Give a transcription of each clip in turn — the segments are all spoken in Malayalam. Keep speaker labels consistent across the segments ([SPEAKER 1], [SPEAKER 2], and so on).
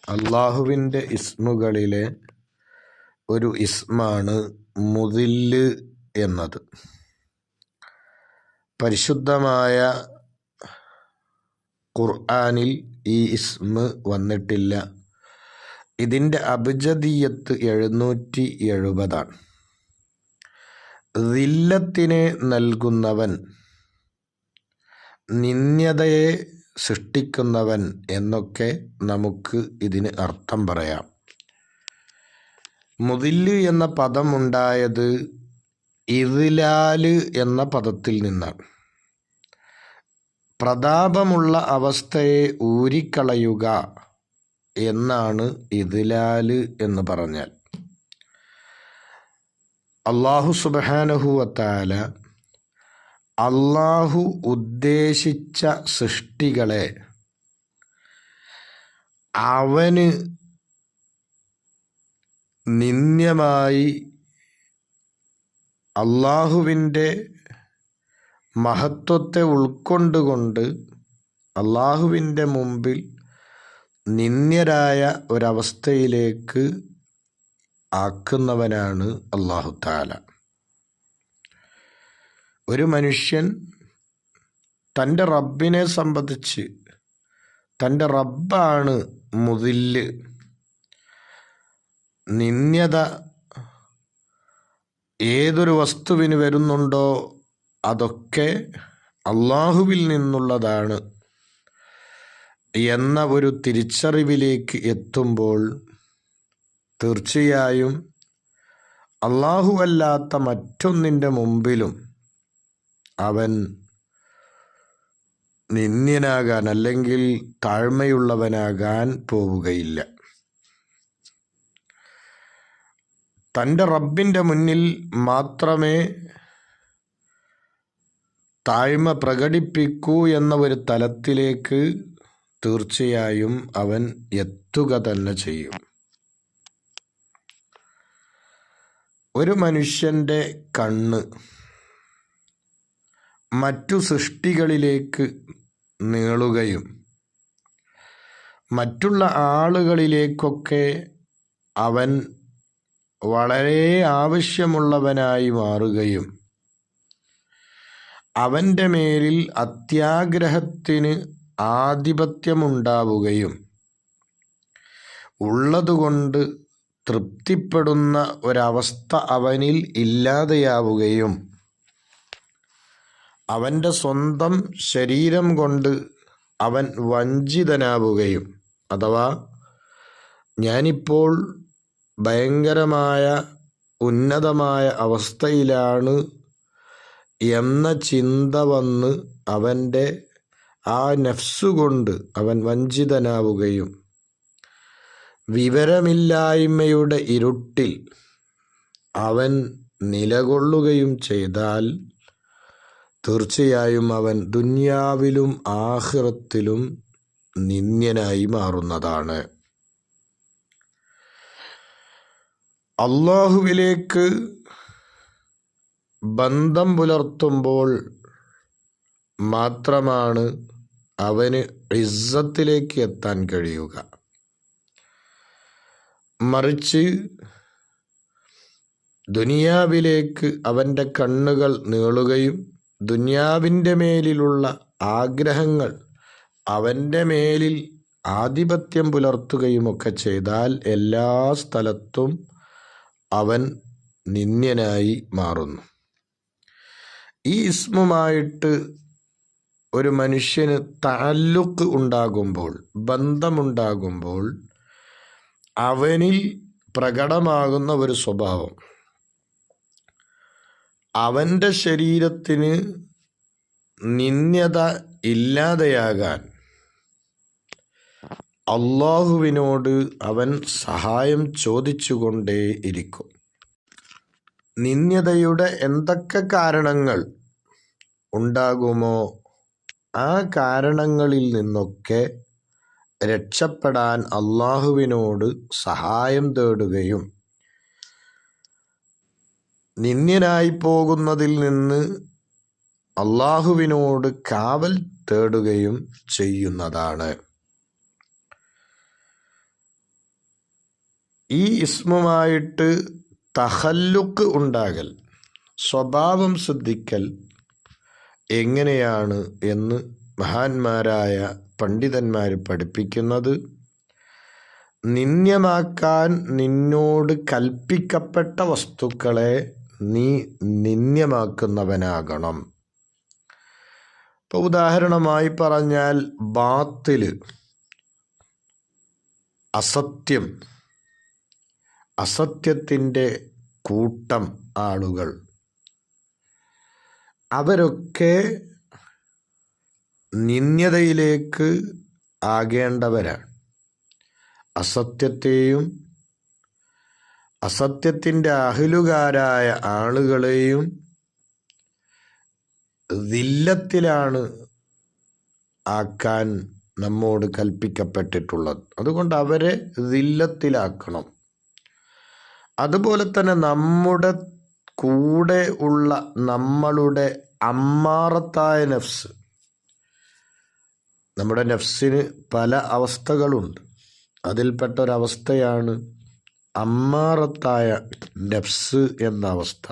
[SPEAKER 1] അള്ളാഹുവിൻ്റെ ഇസ്മുകളിലെ ഒരു ഇസ്മാണ് മുദില്ല് എന്നത്. പരിശുദ്ധമായ ഖുർആനിൽ ഈ ഇസ്മ് വന്നിട്ടില്ല. ഇതിൻ്റെ അബ്ജദിയത്ത് 770 ആണ്. ദില്ലത്തിനെ നൽകുന്നവൻ, നിന്ദ്യതയെ സൃഷ്ടിക്കുന്നവൻ എന്നൊക്കെ നമുക്ക് ഇതിന് അർത്ഥം പറയാം. മുദില്ല് എന്ന പദം ഉണ്ടായത് ഇദ്ലാല് എന്ന പദത്തിൽ നിന്നാണ്. പ്രതാപമുള്ള അവസ്ഥയെ ഊരിക്കളയുക എന്നാണ് ഇദ്ലാല് എന്ന് പറഞ്ഞാൽ. അല്ലാഹു സുബ്ഹാനഹു വ തആല അല്ലാഹു ഉദ്ദേശിച്ച സൃഷ്ടികളെ അവന് നിന്ദ്യമായി അള്ളാഹുവിൻ്റെ മഹത്വത്തെ ഉൾക്കൊണ്ടുകൊണ്ട് അള്ളാഹുവിൻ്റെ മുമ്പിൽ നിന്ദ്യരായ ഒരവസ്ഥയിലേക്ക് ആക്കുന്നവനാണ് അല്ലാഹു തആല. ഒരു മനുഷ്യൻ തൻ്റെ റബ്ബിനെ സംബന്ധിച്ച് തൻ്റെ റബ്ബാണ് മുദില്ല്, നിന്ദ്യത ഏതൊരു വസ്തുവിന് വരുന്നുണ്ടോ അതൊക്കെ അള്ളാഹുവിൽ നിന്നുള്ളതാണ് എന്ന ഒരു തിരിച്ചറിവിലേക്ക് എത്തുമ്പോൾ തീർച്ചയായും അല്ലാഹുവല്ലാത്ത മറ്റൊന്നിൻ്റെ മുമ്പിലും അവൻ നിന്ദ്യനാകാൻ അല്ലെങ്കിൽ താഴ്മയുള്ളവനാകാൻ പോവുകയില്ല. തൻ്റെ റബ്ബിൻ്റെ മുന്നിൽ മാത്രമേ താഴ്മ പ്രകടിപ്പിക്കൂ എന്ന ഒരു തലത്തിലേക്ക് തീർച്ചയായും അവൻ എത്തുക തന്നെ ചെയ്യും. ഒരു മനുഷ്യൻ്റെ കണ്ണ് മറ്റു സൃഷ്ടികളിലേക്ക് നീളുകയും മറ്റുള്ള ആളുകളിലേക്കൊക്കെ അവൻ വളരെ ആവശ്യമുള്ളവനായി മാറുകയും അവൻ്റെ മേലിൽ അത്യാഗ്രഹത്തിന് ആധിപത്യമുണ്ടാവുകയും ഉള്ളതുകൊണ്ട് തൃപ്തിപ്പെടുന്ന ഒരവസ്ഥ അവനിൽ ഇല്ലാതെയാവുകയും അവൻ്റെ സ്വന്തം ശരീരം കൊണ്ട് അവൻ വഞ്ചിതനാവുകയും, അഥവാ ഞാനിപ്പോൾ ഭയങ്കരമായ ഉന്നതമായ അവസ്ഥയിലാണ് എന്ന ചിന്ത വന്ന് അവൻ്റെ ആ നഫ്സുകൊണ്ട് അവൻ വഞ്ചിതനാവുകയും വിവരമില്ലായ്മയുടെ ഇരുട്ടിൽ അവൻ നിലകൊള്ളുകയും ചെയ്താൽ തീർച്ചയായും അവൻ ദുനിയാവിലും ആഖിറത്തിലും നിന്ദ്യനായി മാറുന്നതാണ്. അല്ലാഹുവിലേക്ക് ബന്ധം പുലർത്തുമ്പോൾ മാത്രമാണ് അവന് ഇസ്സത്തിലേക്ക് എത്താൻ കഴിയുക. മറിച്ച് ദുനിയാവിലേക്ക് അവൻ്റെ കണ്ണുകൾ നീളുകയും ദുനിയാവിൻ്റെ മേലിലുള്ള ആഗ്രഹങ്ങൾ അവൻ്റെ മേലിൽ ആധിപത്യം പുലർത്തുകയുമൊക്കെ ചെയ്താൽ എല്ലാ സ്ഥലത്തും അവൻ നിന്ദ്യനായി മാറുന്നു. ഈ ഇസ്മുമായിട്ട് ഒരു മനുഷ്യന് തഅല്ലുഖ് ഉണ്ടാകുമ്പോൾ, ബന്ധമുണ്ടാകുമ്പോൾ അവനിൽ പ്രകടമാകുന്ന ഒരു സ്വഭാവം, അവൻ്റെ ശരീരത്തിന് നിന്ദ്യത ഇല്ലാതെയാകാൻ അള്ളാഹുവിനോട് അവൻ സഹായം ചോദിച്ചുകൊണ്ടേയിരിക്കും. നിന്ദ്യതയുടെ എന്തൊക്കെ കാരണങ്ങൾ ഉണ്ടാകുമോ ആ കാരണങ്ങളിൽ നിന്നൊക്കെ രക്ഷപ്പെടാൻ അള്ളാഹുവിനോട് സഹായം തേടുകയും നിന്ദ്യനായി പോകുന്നതിൽ നിന്ന് അള്ളാഹുവിനോട് കാവൽ തേടുകയും ചെയ്യുന്നതാണ്. ഈ ഇസ്മുമായിട്ട് തഖല്ലുക്ക് ഉണ്ടാകൽ, സ്വഭാവം സിദ്ധിക്കൽ എങ്ങനെയാണ് എന്ന് മഹാന്മാരായ പണ്ഡിതന്മാർ പഠിപ്പിക്കുന്നത്, നിന്ദ്യമാക്കാൻ നിന്നോട് കൽപ്പിക്കപ്പെട്ട വസ്തുക്കളെ നീ നിന്ദ്യമാക്കുന്നവനാകണം. ഇപ്പോൾ ഉദാഹരണമായി പറഞ്ഞാൽ ബാത്തില്, അസത്യം, അസത്യത്തിൻ്റെ കൂട്ടം ആളുകൾ, അവരൊക്കെ നിന്ദ്യതയിലേക്ക് ആകേണ്ടവരാണ്. അസത്യത്തെയും അസത്യത്തിൻ്റെ അഹ്ലുകാരായ ആളുകളെയും ദില്ലത്തിലാണ് ആക്കാൻ നമ്മോട് കൽപ്പിക്കപ്പെട്ടിട്ടുള്ളത്. അതുകൊണ്ട് അവരെ ദില്ലത്തിലാക്കണം. അതുപോലെ തന്നെ നമ്മുടെ കൂടെ ഉള്ള നമ്മളുടെ അമ്മാറത്തായ നഫ്സ്, നമ്മുടെ നഫ്സിന് പല അവസ്ഥകളുണ്ട്. അതിൽപ്പെട്ട ഒരവസ്ഥയാണ് അമ്മാറത്തായ നഫ്സ് എന്ന അവസ്ഥ.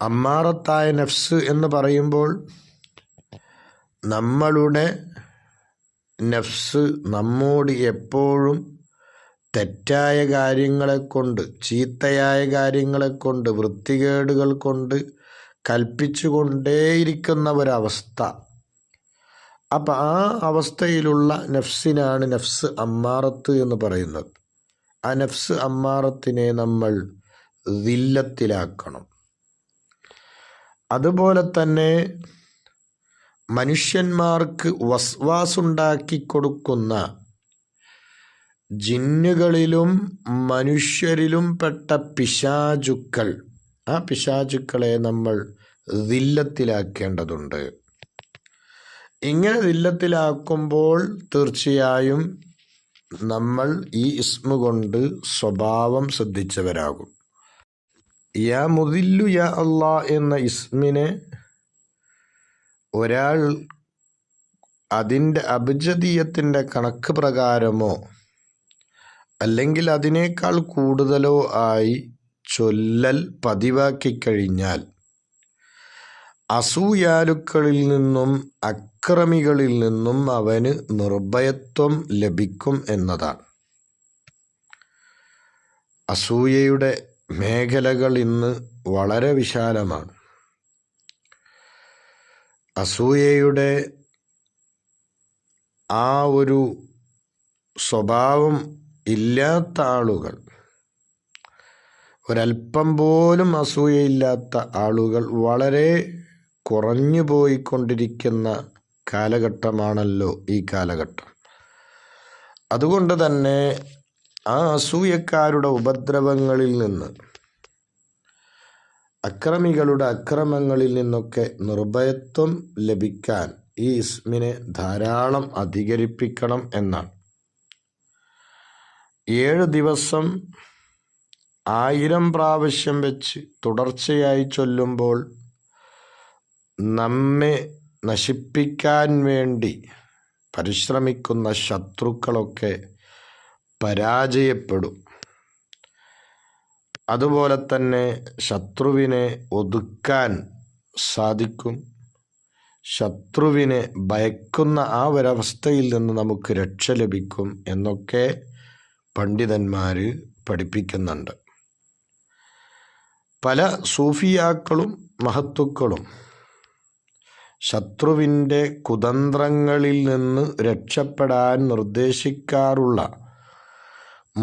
[SPEAKER 1] അമ്മാറത്തായ നഫ്സ് എന്ന് പറയുമ്പോൾ നമ്മളുടെ നഫ്സ് നമ്മോട് എപ്പോഴും തെറ്റായ കാര്യങ്ങളെ കൊണ്ട്, ചീത്തയായ കാര്യങ്ങളെ കൊണ്ട്, വൃത്തികേടുകൾ കൊണ്ട് കൽപ്പിച്ചു കൊണ്ടേയിരിക്കുന്ന ഒരവസ്ഥ. അപ്പം ആ അവസ്ഥയിലുള്ള നഫ്സിനാണ് നഫ്സ് അമ്മാറത്ത് എന്ന് പറയുന്നത്. ആ നഫ്സ് അമ്മാറത്തിനെ നമ്മൾ ദില്ലത്തിലാക്കണം. അതുപോലെ തന്നെ മനുഷ്യന്മാർക്ക് വസ്വാസുണ്ടാക്കി കൊടുക്കുന്ന ജിന്നുകളിലും മനുഷ്യരിലും പെട്ട പിശാചുക്കൾ, ആ പിശാചുക്കളെ നമ്മൾ ദില്ലത്തിലാക്കേണ്ടതുണ്ട്. ഇങ്ങനെ ദില്ലത്തിലാക്കുമ്പോൾ തീർച്ചയായും നമ്മൾ ഈ ഇസ്മു കൊണ്ട് സ്വഭാവം ശ്രദ്ധിച്ചവരാകും. യാ മുദില്ലു യാ അല്ലാ എന്ന ഇസ്മിനെ ഒരാൾ അതിൻ്റെ അബ്ജദീയത്തിൻ്റെ കണക്ക് പ്രകാരമോ അല്ലെങ്കിൽ അതിനേക്കാൾ കൂടുതലോ ആയി ചൊല്ലൽ പതിവാക്കി കഴിഞ്ഞാൽ അസൂയാലുക്കളിൽ നിന്നും അക്രമികളിൽ നിന്നും അവന് നിർഭയത്വം ലഭിക്കും എന്നതാണ്. അസൂയയുടെ മേഖലകൾ ഇന്ന് വളരെ വിശാലമാണ്. അസൂയയുടെ ആ ഒരു സ്വഭാവം ഇല്ലാത്ത ആളുകൾ, ഒരല്പം പോലും അസൂയയില്ലാത്ത ആളുകൾ വളരെ കുറഞ്ഞു പോയിക്കൊണ്ടിരിക്കുന്ന കാലഘട്ടമാണല്ലോ ഈ കാലഘട്ടം. അതുകൊണ്ട് തന്നെ ആ അസൂയക്കാരുടെ ഉപദ്രവങ്ങളിൽ നിന്ന്, അക്രമികളുടെ അക്രമങ്ങളിൽ നിന്നൊക്കെ നിർഭയത്വം ലഭിക്കാൻ ഈ ഇസ്മിനെ ധാരാളം അധികരിപ്പിക്കണം എന്നാണ്. 7 ദിവസം 1000 പ്രാവശ്യം വെച്ച് തുടർച്ചയായി ചൊല്ലുമ്പോൾ നമ്മെ നശിപ്പിക്കാൻ വേണ്ടി പരിശ്രമിക്കുന്ന ശത്രുക്കളൊക്കെ പരാജയപ്പെടും. അതുപോലെ തന്നെ ശത്രുവിനെ ഒതുക്കാൻ സാധിക്കും. ശത്രുവിനെ ഭയക്കുന്ന ആ ഒരവസ്ഥയിൽ നിന്ന് നമുക്ക് രക്ഷ ലഭിക്കും എന്നൊക്കെ പണ്ഡിതന്മാർ പഠിപ്പിക്കുന്നുണ്ട്. പല സൂഫിയാക്കളും മഹത്തുക്കളും ശത്രുവിൻ്റെ കുതന്ത്രങ്ങളിൽ നിന്ന് രക്ഷപ്പെടാൻ നിർദ്ദേശിക്കാറുള്ള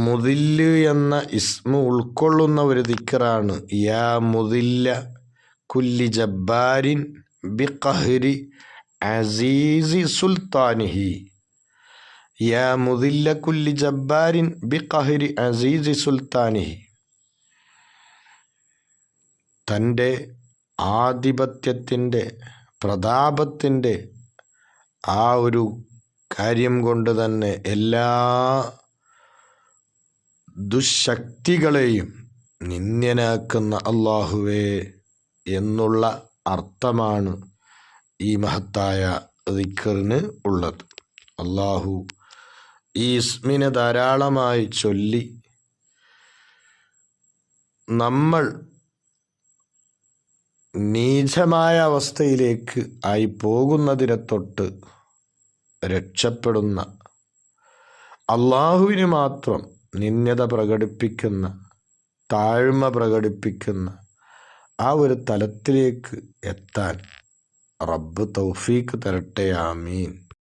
[SPEAKER 1] മുദില്ല് എന്ന ഇസ്മു ഉൾക്കൊള്ളുന്ന ഒരു ദിക്റാണ് യാ മുദില്ല കുല്ലി ജബ്ബാരിൻ ബിഖഹ്രി അസീസി സുൽത്താനിഹി. യാ മുദില്ല കുല്ലി ജബ്ബാരിൻ ബിഖഹ്രി അസീസി സുൽത്താനിഹി. തൻ്റെ ആധിപത്യത്തിൻ്റെ, പ്രതാപത്തിൻ്റെ ആ ഒരു കാര്യം കൊണ്ട് തന്നെ എല്ലാ ദുശക്തികളെയും നിന്ദ്യനാക്കുന്ന അള്ളാഹുവേ എന്നുള്ള അർത്ഥമാണ് ഈ മഹത്തായ ദിക്റിന് ഉള്ളത്. അള്ളാഹു ഈ ഇസ്മിനെ ധാരാളമായി ചൊല്ലി നമ്മൾ നീചമായ അവസ്ഥയിലേക്ക് ആയി പോകുന്നതിനെ തൊട്ട് രക്ഷപ്പെടുന്ന, അള്ളാഹുവിന് മാത്രം നിന്ദ്യത പ്രകടിപ്പിക്കുന്ന, താഴ്മ പ്രകടിപ്പിക്കുന്ന ആ ഒരു തലത്തിലേക്ക് എത്താൻ റബ്ബ് തൗഫീക്ക് തരട്ടെ. ആമീൻ.